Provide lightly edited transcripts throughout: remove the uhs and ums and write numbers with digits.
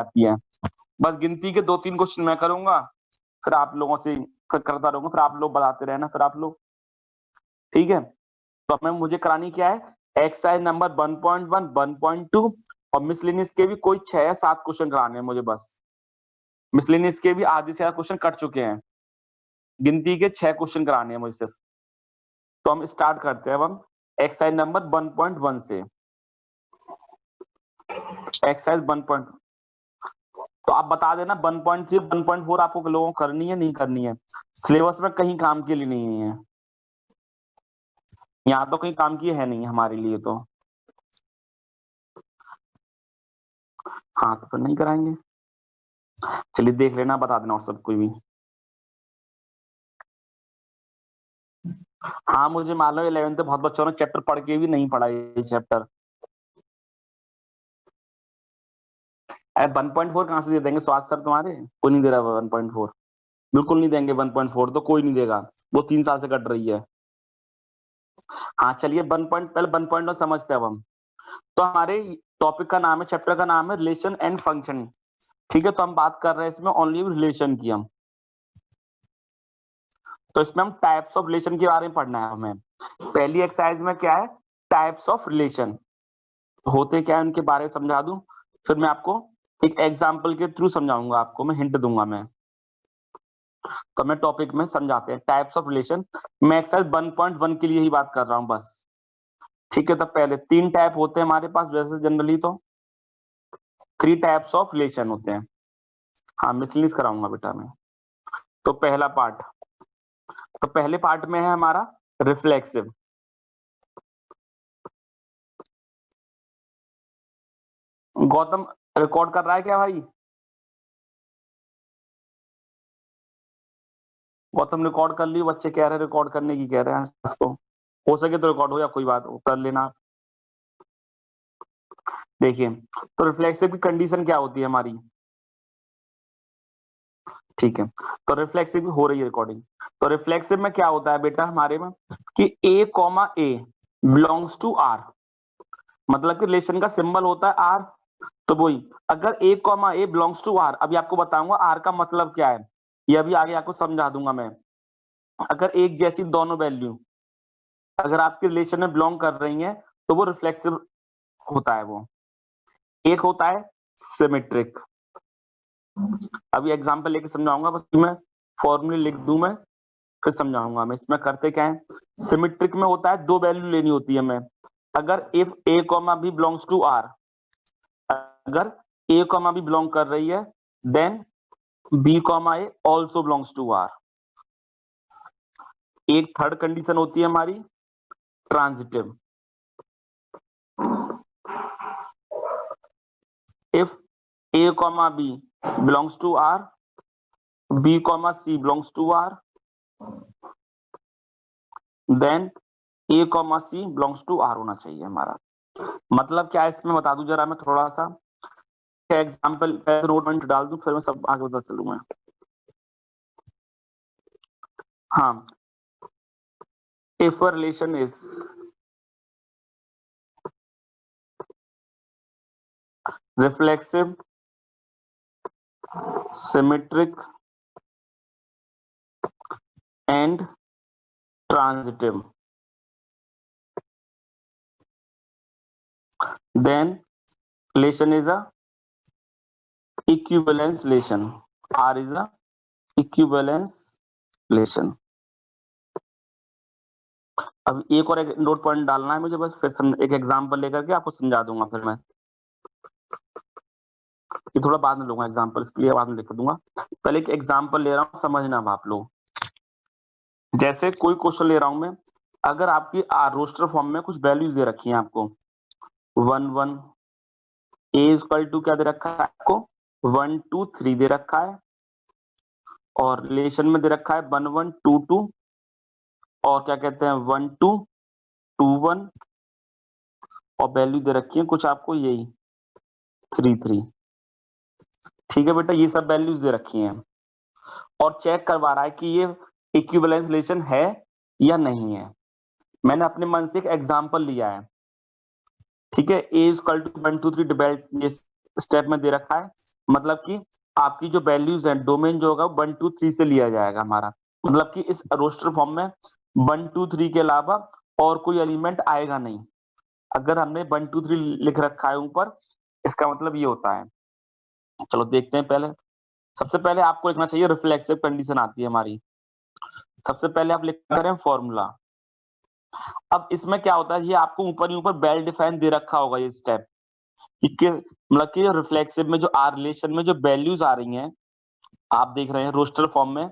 जाती है। बस गिनती के 2-3 क्वेश्चन मैं करूंगा, फिर आप लोगों से करता रहूंगा, फिर आप लोग बताते रहना, फिर आप लोग, ठीक है। तो हमें मुझे करानी क्या है, एक्सरसाइज नंबर 1.1, 1.2 और मिसलेनियस के भी कोई 6 या 7 क्वेश्चन कराने हैं मुझे बस। मिसलेनियस के भी आधे से ज्यादा क्वेश्चन कट चुके हैं, गिनती के 6 क्वेश्चन कराने हैं मुझसे। तो हम स्टार्ट करते हैं अब हम एक्सरसाइज नंबर 1.1 से। एक्सरसाइज 1. तो आप बता देना 1.3, 1.4 आपको लोगों को करनी है नहीं करनी है, सिलेबस में कहीं काम के लिए नहीं है, यहाँ तो कहीं काम की है नहीं हमारे लिए तो। हाँ तो फिर नहीं कराएंगे, चलिए देख लेना, बता देना और सब कोई भी। हाँ मुझे मालूम है 11th बहुत बच्चों ने चैप्टर पढ़ के भी नहीं पढ़ा ये चैप्टर। 1.4 कहाँ से दे देंगे स्वाद सर तुम्हारे, कोई नहीं दे रहा 1.4, बिल्कुल नहीं देंगे 1.4 तो कोई नहीं देगा, वो 3 साल से कट रही है। हाँ चलिए 1 पहले 1.1 समझते हैं अब हम। तो हमारे टॉपिक का नाम है, चैप्टर का नाम है रिलेशन एंड फंक्शन, ठीक है। तो हम बात कर रहे हैं इसमें ओनली रिलेशन की हम। तो इसमें हम टाइप्स ऑफ रिलेशन के बारे में पढ़ना है हमें। पहली एक्सरसाइज में क्या है, टाइप्स ऑफ रिलेशन होते क्या है उनके बारे में समझा दूं, फिर मैं आपको एक एग्जांपल के थ्रू समझाऊंगा, आपको मैं हिंट दूंगा मैं। तो मैं टॉपिक में समझाते हैं टाइप्स ऑफ रिलेशन। मैं एक्सरसाइज 1.1 के लिए ही बात कर रहा हूं बस, ठीक है। तो पहले 3 टाइप होते हैं हमारे पास वैसे जनरली तो 3 टाइप्स ऑफ रिलेशन होते हैं। हाँ मिसलिनियस कराऊंगा बेटा मैं। तो पहला पार्ट, तो पहले पार्ट में है हमारा रिफ्लेक्सिव। गौतम रिकॉर्ड कर रहा है क्या भाई? गौतम रिकॉर्ड कर ली, बच्चे कह रहे हैं रिकॉर्ड करने की कह रहे हैं इसको, हो सके तो रिकॉर्ड हो या कोई बात कर लेना। देखिए तो रिफ्लेक्सिव की कंडीशन क्या होती है हमारी, ठीक है। तो रिफ्लेक्सिव हो रही है रिकॉर्डिंग। तो रिफ्लेक्सिव में क्या होता है बेटा हमारे में कि A comma A belongs to R, मतलब कि रिलेशन का सिंबल होता है आर। तो वही अगर A comma A belongs to R, अभी आपको बताऊंगा आर का मतलब क्या है, ये अभी आगे आपको समझा दूंगा मैं। अगर एक जैसी दोनों वैल्यू अगर आपके रिलेशन में बिलोंग कर रही हैं तो वो रिफ्लेक्सिव होता है वो। एक होता है सिमेट्रिक, अभी एग्जांपल लेके समझाऊंगा, बस मैं फॉर्मूले लिख दूं मैं फिर समझाऊंगा मैं। इसमें करते क्या है, सिमेट्रिक में होता है 2 वैल्यू लेनी होती है हमें। अगर if A comma B belongs to R, अगर ए कॉमा बी बिलोंग कर रही है then B comma A also belongs to R. एक थर्ड कंडीशन होती है हमारी transitive, if A comma B belongs to R, B comma C belongs to R, then A comma C belongs to R होना चाहिए हमारा। मतलब क्या है इसमें बता दूं जरा मैं थोड़ा सा एग्जांपल नोट में डाल दूं फिर मैं सब आगे बता चलूंगा। हाँ if a relation is reflexive, symmetric and transitive, then relation is a equivalence relation. R is a equivalence relation. अब एक और एक नोट पॉइंट डालना है मुझे बस, फिर एक एग्जांपल लेकर के आपको समझा दूंगा फिर मैं। ये थोड़ा बाद में लूंगा एग्जांपल, इसके लिए बाद में लिख दूंगा, पहले एक एग्जांपल ले रहा हूँ समझना आप लोग। जैसे कोई क्वेश्चन ले रहा हूं मैं, अगर आपकी रोस्टर फॉर्म में कुछ वैल्यूज दे रखी हैं आपको 1 1, ए इक्वल टू क्या दे रखा है आपको 1 2 3 दे रखा है, और रिलेशन में दे रखा है 1 1 2 2, और क्या कहते हैं 1 2 2 1, और वैल्यू दे रखी है कुछ आपको यही 3 3। ठीक है बेटा, ये सब वैल्यूज दे रखी हैं और चेक करवा रहा है कि ये इक्विवेलेंस रिलेशन है या नहीं है। मैंने अपने मन से एक एग्जांपल लिया है, ठीक है। ए इक्वल टू 1 2 3 डिवाइड, ये स्टेप में दे रखा है मतलब कि आपकी जो वैल्यूज है डोमेन जो होगा 1 2 3 से लिया जाएगा हमारा, मतलब कि इस रोस्टर फॉर्म में 1 2 3 के अलावा और कोई एलिमेंट आएगा नहीं। अगर हमने 1 2 3 लिख रखा है ऊपर, इसका मतलब ये होता है। चलो देखते हैं पहले। सबसे पहले आपको लिखना चाहिए रिफ्लेक्सिव कंडीशन आती है हमारी। सबसे पहले आप लिख करें फॉर्मूला। अब इसमें क्या होता है, ये आपको ऊपर ही ऊपर वेल डिफाइन दे रखा होगा ये स्टेप कि मतलब कि रिफ्लेक्सिव में जो आर रिलेशन में जो वैल्यूज आ रही हैं, आप देख रहे हैं रोस्टर फॉर्म में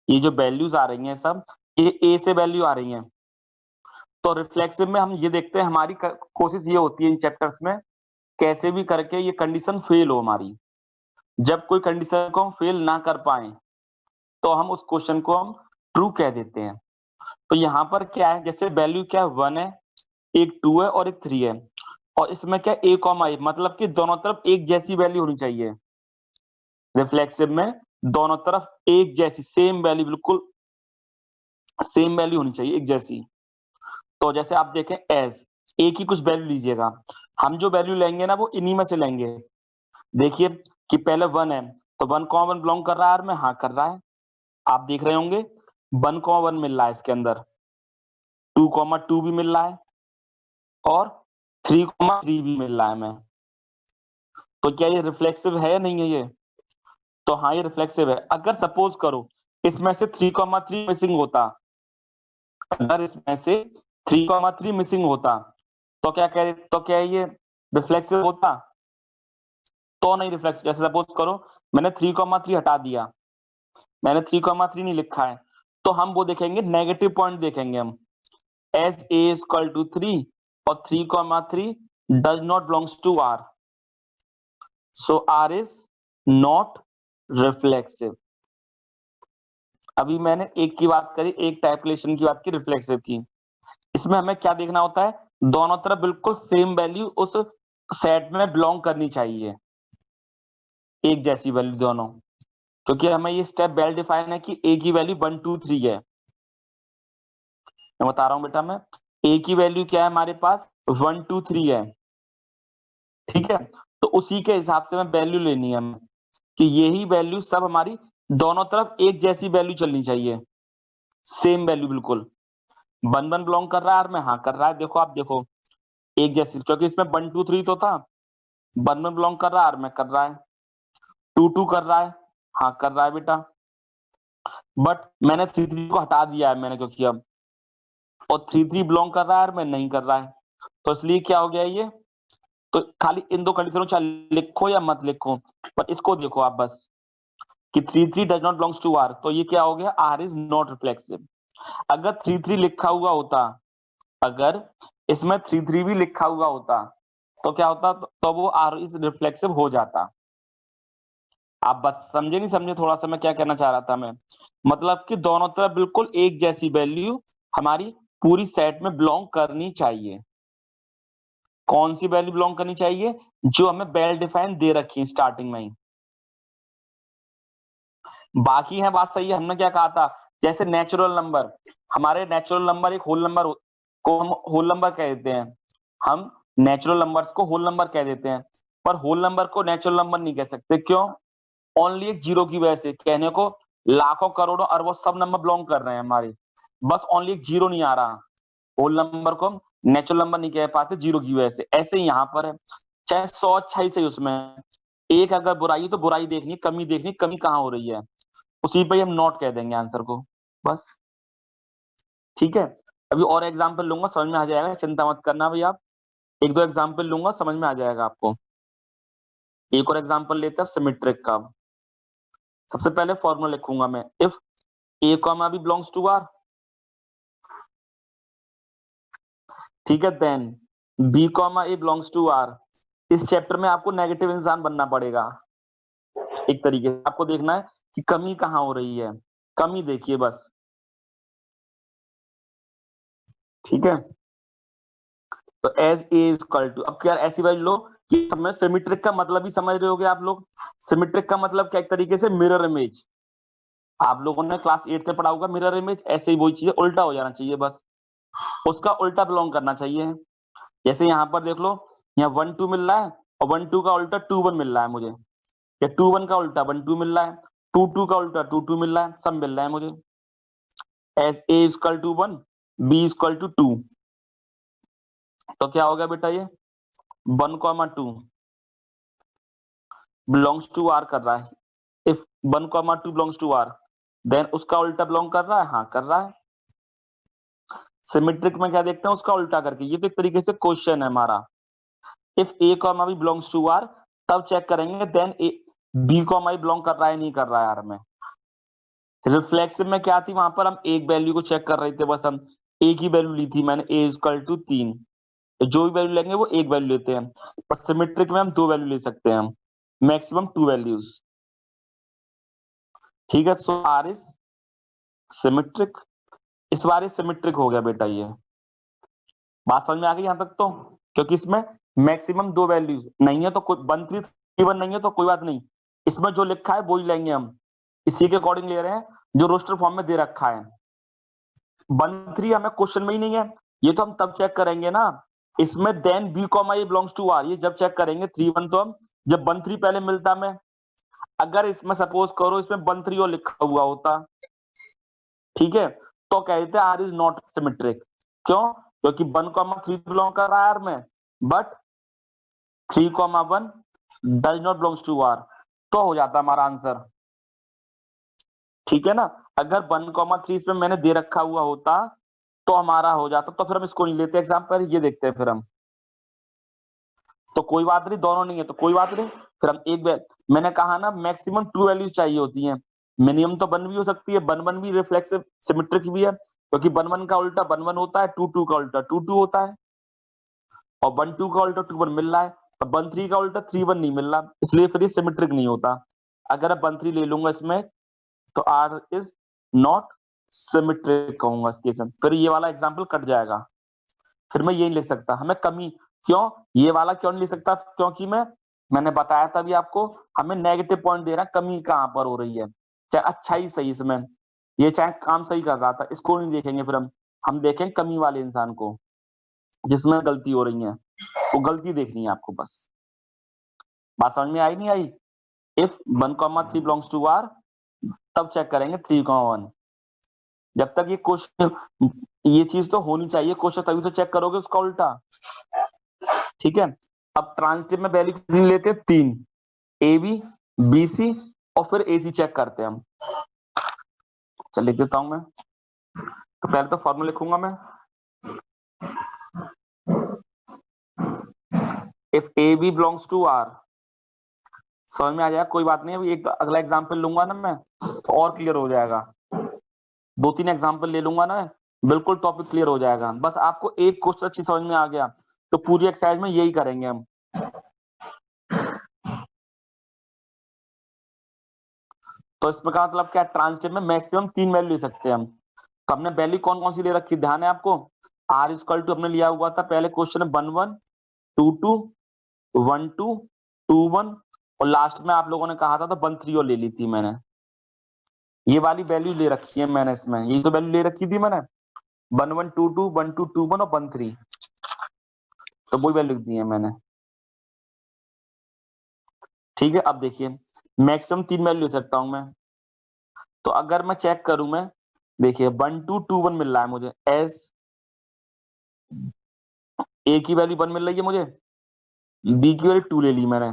ये जो वैल्यूज आ रही हैं सब, ये ए से वैल्यू आ रही हैं। तो रिफ्लेक्सिव में हम ये देखते हैं, हमारी कोशिश ये होती है इन चैप्टर्स में कैसे भी करके ये कंडीशन फेल हो हमारी। जब कोई कंडीशन को हम फेल ना कर पाए तो हम उस क्वेश्चन को हम ट्रू कह देते हैं। तो यहाँ पर क्या है, जैसे वैल्यू क्या है 1 है, एक 2 है और एक 3 है, और इसमें क्या ए कॉमा ए, मतलब कि दोनों तरफ एक जैसी वैल्यू होनी चाहिए। रिफ्लेक्सिव में दोनों तरफ एक जैसी सेम वैल्यू, बिल्कुल सेम वैल्यू होनी चाहिए, एक जैसी। तो जैसे आप देखें एज ए की कुछ वैल्यू लीजिएगा, हम जो वैल्यू लेंगे ना वो इन्हीं में से लेंगे। देखिए कि पहले 1 है, तो 1 कॉमा 1 बिलोंग कर रहा है, में हाँ कर रहा है। आप देख रहे होंगे 1 कॉमा 1 मिल रहा है इसके अंदर, 2 कॉमा 2 भी मिल रहा है, और 3 कॉमा 3 भी मिल रहा है हमें। तो क्या ये रिफ्लेक्सिव है या नहीं है ये? तो हाँ ये रिफ्लेक्सिव है। अगर सपोज करो इसमें से 3 कॉमा 3 मिसिंग होता, अगर इसमें से 3 कॉमा 3 मिसिंग होता तो क्या ये रिफ्लेक्सिव होता? तो नहीं रिफ्लेक्सिव। जैसे सपोज करो मैंने 3 कॉमा 3 हटा दिया, मैंने 3 कॉमा 3 नहीं लिखा है, तो हम वो देखेंगे नेगेटिव पॉइंट देखेंगे हम, as A is equal to 3 और 3 comma 3 does not belongs to R, so R is not reflexive. अभी मैंने एक की बात करी, एक टाइप रिलेशन की बात की रिफ्लेक्सिव की। इसमें हमें क्या देखना होता है, दोनों तरफ बिल्कुल सेम वैल्यू उस सेट में बिलोंग करनी चाहिए, एक जैसी वैल्यू दोनों। क्योंकि हमें ये स्टेप वेल डिफाइन है कि ए की वैल्यू 1 2 3 है। मैं बता रहा हूं बेटा, मैं ए की वैल्यू क्या है हमारे पास 1 2 3 है, ठीक है। तो उसी के हिसाब से हमें वैल्यू लेनी है हमें कि यही वैल्यू सब हमारी दोनों तरफ एक जैसी वैल्यू चलनी चाहिए, सेम वैल्यू बिल्कुल। 1 1 बिलोंग कर रहा है और में हाँ कर रहा है, देखो आप देखो एक जैसी, क्योंकि इसमें 1 2 3 तो था, 1 1 बिलोंग कर रहा है और में कर रहा है, 2 2 कर रहा है, हाँ कर रहा है बेटा। बट मैंने 3 3 को हटा दिया है मैंने, क्योंकि अब और 3 3 बिलोंग कर रहा है और मैं नहीं कर रहा है, तो इसलिए क्या हो गया ये। तो खाली इन दो कंडीशनों चाहे लिखो या मत लिखो, पर इसको देखो आप बस कि 3 3 does not belongs to R, तो ये क्या हो गया, आर इज नॉट रिफ्लेक्सिव। अगर 3 3 लिखा हुआ होता, अगर इसमें 3 3 भी लिखा हुआ होता तो क्या होता, तो वो आर इज रिफ्लेक्सिव हो जाता। आप बस समझे नहीं समझे थोड़ा सा मैं क्या कहना चाह रहा था मैं, मतलब कि दोनों तरफ बिल्कुल एक जैसी वैल्यू हमारी पूरी सेट में बिलोंग करनी चाहिए। कौन सी वैल्यू बिलोंग करनी चाहिए, जो हमें वेल डिफाइन दे रखी है स्टार्टिंग में ही। बाकी है बात सही है, हमने क्या कहा था, जैसे नेचुरल नंबर, हमारे नेचुरल नंबर एक होल नंबर को हम होल नंबर कह देते हैं, हम नेचुरल नंबर्स को होल नंबर कह देते हैं, पर होल नंबर को नेचुरल नंबर नहीं कह सकते, क्यों? ओनली एक जीरो की वजह से। कहने को लाखों करोड़ों अरबों सब नंबर बिलोंग कर रहे हैं हमारे, बस ओनली एक जीरो नहीं आ रहा। होल नंबर को हम नेचुरल नंबर नहीं कह पाते जीरो की वजह से। ऐसे ही यहाँ पर है, चाहे 100 अच्छाई से उसमें एक अगर बुराई है तो बुराई देखनी, कमी देखनी, कमी कहाँ हो रही है, उसी पे हम नोट कह देंगे आंसर को, बस। ठीक है, अभी और एग्जाम्पल लूंगा, समझ में आ जाएगा, चिंता मत करना भाई आप। एक दो एग्जाम्पल लूंगा, समझ में आ जाएगा आपको। एक और एग्जाम्पल लेते हैं सिमेट्रिक का। सबसे पहले फॉर्मूला लिखूंगा मैं, if A comma B belongs to R, ठीक है, then B comma A belongs to R. इस चैप्टर में आपको नेगेटिव इंसान बनना पड़ेगा, एक तरीके से आपको देखना है कि कमी कहाँ हो रही है, कमी देखिए बस, ठीक है। तो as A is equal to, अब क्या ऐसी वैल्यू लो कि समय सिमेट्रिक का मतलब ही समझ रहे होगे आप लोग। सिमेट्रिक का मतलब क्या, एक तरीके से मिरर इमेज, आप लोगों ने क्लास 8 में पढ़ा होगा मिरर इमेज, ऐसे ही वही चीज उल्टा हो जाना चाहिए बस, उसका उल्टा बिलोंग करना चाहिए। जैसे यहाँ पर देख लो, यहाँ 1 2 मिल रहा है और 1 2 का उल्टा 2 1 मिल रहा है मुझे, या 2 1 का उल्टा 1 2 मिल रहा है, 2 2 का उल्टा 2 2 मिल रहा है, सब मिल रहा है मुझे। As A equal to 1, B equal to 2, तो क्या हो गया बेटा ये 1, 2 बिलोंग्स टू आर कर रहा है। If 1, 2 belongs to R, then उसका उल्टा बिलोंग कर रहा है, हाँ कर रहा है। सिमेट्रिक में क्या देखते हैं, उसका उल्टा करके। ये तो एक तरीके से क्वेश्चन है हमारा। If A comma B belongs to R, तब चेक करेंगे then A B comma belong कर रहा है नहीं कर रहा है आर में। रिफ्लेक्सिव में क्या थी, वहां पर हम एक वैल्यू को चेक कर रहे थे, बस हम एक ही वैल्यू ली थी मैंने, ए इक्वल टू 3। जो भी वैल्यू लेंगे वो एक वैल्यू लेते हैं, पर सिमेट्रिक में हम 2 वैल्यू ले सकते हैं, मैक्सिमम 2 वैल्यूज। ठीक है, सो आर इज सिमेट्रिक। इस बार ये सिमेट्रिक हो गया बेटा। ये बात समझ में आ गई यहां तक तो? क्योंकि इसमें मैक्सिमम 2 वैल्यूज नहीं है, तो कोई 1 3 3 1 नहीं है तो कोई बात नहीं, इसमें जो लिखा है वो ही लेंगे हम, इसी के अकॉर्डिंग ले रहे हैं जो रोस्टर फॉर्म में दे रखा है। 1 3 हमें क्वेश्चन में ही नहीं है, ये तो हम तब चेक करेंगे ना, इसमें then B comma A belongs to R, ये जब चेक करेंगे 3 1 तो हम जब 1 3 पहले मिलता में, अगर इसमें सपोज करो इसमें 1 3 और लिखा हुआ होता, ठीक है, तो कहते हैं आर इज नॉट सिमेट्रिक। क्यों? क्योंकि 1, 3 बिलोंग कर रहा है आर में, but 3, 1 does not belongs to R, तो हो जाता हमारा आंसर। ठीक है ना, अगर 1, 3 इसमें मैंने दे रखा हुआ होता तो हमारा हो जाता, तो फिर हम इसको नहीं लेते एग्जाम्पल, ये देखते हैं फिर हम। तो कोई बात नहीं, दोनों नहीं है तो कोई बात नहीं, फिर हम एक मैंने कहा ना मैक्सिमम 2 वैल्यूज चाहिए होती हैं, मिनिमम तो 1 भी हो सकती है, 1 1 भी रिफ्लेक्सिव सिमेट्रिक भी है, क्योंकि 1 1 का उल्टा 1 1 होता है, 2 2 का उल्टा 2 2 होता है, और 1 2 का उल्टा 2 1 मिल रहा है, अब 1 3 का उल्टा 3 1 नहीं मिल रहा, इसलिए फिर ये सिमेट्रिक नहीं होता। अगर अब 1 3 ले लूंगा इसमें, तो आर इज नॉट सिमेट्रिक कहूंगा इस केस में, फिर ये वाला एग्जाम्पल कट जाएगा, फिर मैं ये नहीं लिख सकता। हमें कमी, क्यों ये वाला क्यों नहीं लिख सकता, क्योंकि मैंने बताया था अभी आपको, हमें नेगेटिव पॉइंट दे रहा है, कमी कहां पर हो रही है, चाहे अच्छा ही सही इसमें, ये चाहे काम सही कर रहा था, इसको नहीं देखेंगे फिर हम देखेंगे कमी वाले इंसान को, जिसमें गलती हो रही है, वो गलती देखनी है आपको बस। बात समझ में आई नहीं आई? इफ 1, 3 बिलोंग्स टू आर, तब चेक करेंगे 3, 1। जब तक ये क्वेश्चन, ये चीज तो होनी चाहिए क्वेश्चन, तभी तो चेक करोगे उसका उल्टा। ठीक है, अब ट्रांजिटिव में वैल्यू कितनी लेते हैं, 3, ए बी बी सी और फिर ए सी चेक करते हैं हम। चल लिख देता हूं मैं, तो पहले तो फॉर्मूला लिखूंगा मैं, if A B belongs to R, समझ में आ जाएगा, कोई बात नहीं, अभी एक अगला एग्जांपल लूंगा ना मैं, तो और क्लियर हो जाएगा, 2 3 एग्जांपल ले लूंगा ना, बिल्कुल टॉपिक क्लियर हो जाएगा। बस आपको एक क्वेश्चन अच्छी समझ में आ गया तो पूरी एक्सरसाइज में यही करेंगे हम। तो इसमें का मतलब क्या, ट्रांजिटिव में मैक्सिमम 3 वैल्यू ले सकते हैं हम। तो हमने वैल्यू कौन कौन सी ले रखी, ध्यान है आपको, आर इक्वल टू हमने लिया हुआ था पहले क्वेश्चन में 1 1 2 2 1 2 2 1, और लास्ट में आप लोगों ने कहा था तो 1 3 और ले ली थी मैंने, ये वाली वैल्यू ले रखी है मैंने इसमें, ये तो वैल्यू ले रखी थी मैंने 1 1 2 2 1 2 2 1 और 1 3, तो वही वैल्यू दी है मैंने। ठीक है, अब देखिए मैक्सिमम 3 वैल्यू ले सकता हूं मैं, तो अगर मैं चेक करूं मैं, देखिए 1 2 2 1 मिल रहा है मुझे, एस ए की वैल्यू 1 मिल रही है मुझे, बी की वैल्यू 2 ले ली मैंने,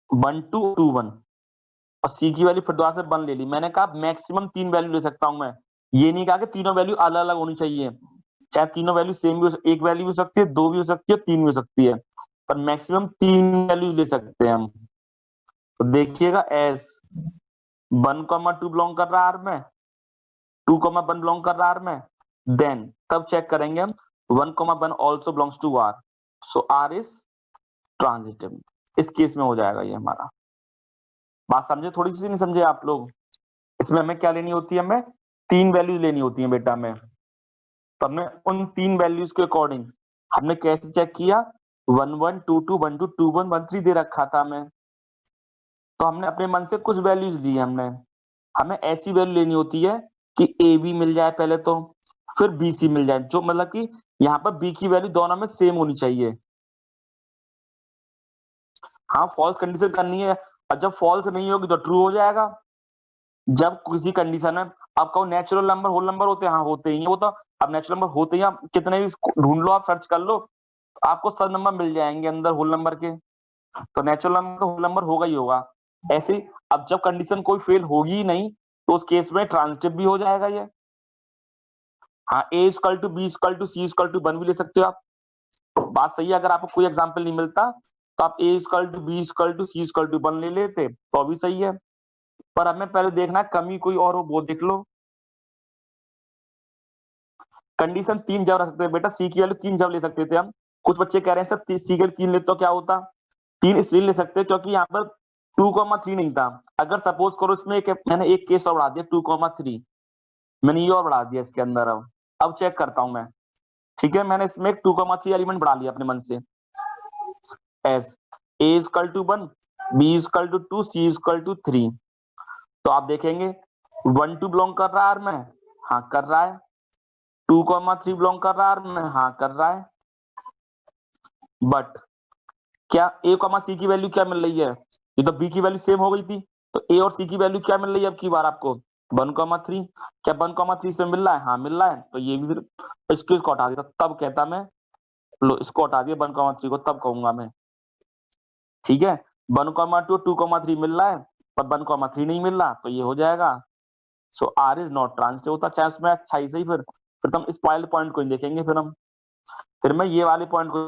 1 2 2 1, और सी की वैल्यू फिर दोबारा से 1 ले ली। मैंने कहा मैक्सिमम 3 वैल्यू ले सकता हूं मैं, ये नहीं कहा कि तीनों वैल्यू अलग अलग होनी चाहिए, चाहे तीनों वैल्यू सेम भी एक वैल्यू भी हो सकती है, 2 भी हो सकती है, 3 भी हो सकती है, पर मैक्सिमम 3 वैल्यूज ले सकते हैं हम। तो देखिएगा एस 1, 2 बिलोंग कर रहा है आर में, 2, 1 बिलोंग कर रहा है आर में, देन तब चेक करेंगे हम 1, 1 also belongs to R, so R is transitive. इस केस में हो जाएगा ये हमारा। बात समझे, थोड़ी सी नहीं समझे आप लोग? इसमें हमें क्या लेनी होती है, हमें 3 वैल्यूज लेनी होती है बेटा में, तो हमने उन 3 वैल्यूज के अकॉर्डिंग हमने कैसे चेक किया, 1 1 2 2 1 2 2 1 1 3 दे रखा था हमें, तो हमने अपने मन से कुछ वैल्यूज ली हमने, हमें ऐसी वैल्यू लेनी होती है कि ए बी मिल जाए पहले तो, फिर बी सी मिल जाए, जो मतलब कि यहाँ पर बी की वैल्यू दोनों में सेम होनी चाहिए। हाँ, फॉल्स कंडीशन करनी है, और जब फॉल्स नहीं होगी तो ट्रू हो जाएगा। जब किसी कंडीशन में आप कहो नेचुरल नंबर होल नंबर होते हैं, हाँ होते ही हैं वो तो। अब नेचुरल नंबर होते ही, आप कितने भी ढूंढ लो, आप सर्च कर लो, आपको सब नंबर मिल जाएंगे अंदर होल नंबर के। तो नेचुरल नंबर होल नंबर होगा ही होगा। ऐसे ही अब जब कंडीशन कोई फेल होगी ही नहीं, तो उस केस में ट्रांजिटिव भी हो जाएगा ये। हाँ, A equal to B equal to C equal to 1 भी ले सकते हो आप। बात सही है। अगर आपको कोई एग्जाम्पल नहीं मिलता तो आप A equal to B equal to C equal to 1 ले लेते तो भी सही है। पर हमें पहले देखना है कमी कोई और हो, वो देख लो। कंडीशन 3 जब रख सकते हैं बेटा, सी की वैल्यू 3 जब ले सकते थे हम। कुछ बच्चे कह रहे हैं सर सी की वैल्यू 3 ले तो क्या होता। 3 इसलिए ले सकते हैं क्योंकि यहाँ पर 2,3 नहीं था। अगर सपोज करो इसमें मैंने एक केस और बढ़ा दिया 2,3, मैंने ये और बढ़ा दिया इसके अंदर। अब चेक करता हूं मैं। ठीक है, मैंने इसमें 2,3 एलिमेंट बढ़ा लिया अपने मन से। As A equal to 1, B equal to 2, C equal to 3। तो आप देखेंगे 1 2 बिलोंग कर रहा है में, हाँ कर रहा है। 2,3 बिलोंग कर रहा है में, हाँ कर रहा है। बट क्या ए कॉमा सी की वैल्यू क्या मिल रही है, ये तो बी की वैल्यू सेम हो गई थी। तो ए और सी की वैल्यू क्या मिल रही है अब की बार आपको, 1,3। क्या 1,3 से मिल रहा है, हाँ मिल रहा है। तो ये भी फिर इसको हटा देता, तब कहता मैं, लो इसको हटा दिया 1,3 को, तब कहूंगा मैं। ठीक है, 1,2 2,3 मिल रहा है, पर 1,3 नहीं मिल रहा, तो ये हो जाएगा। सो आर इज नॉट ट्रांजिटिव होता, चाहे उसमें अच्छा ही सही। फिर तो हम स्पॉइल्ड पॉइंट को ही देखेंगे। फिर मैं ये वाले पॉइंट को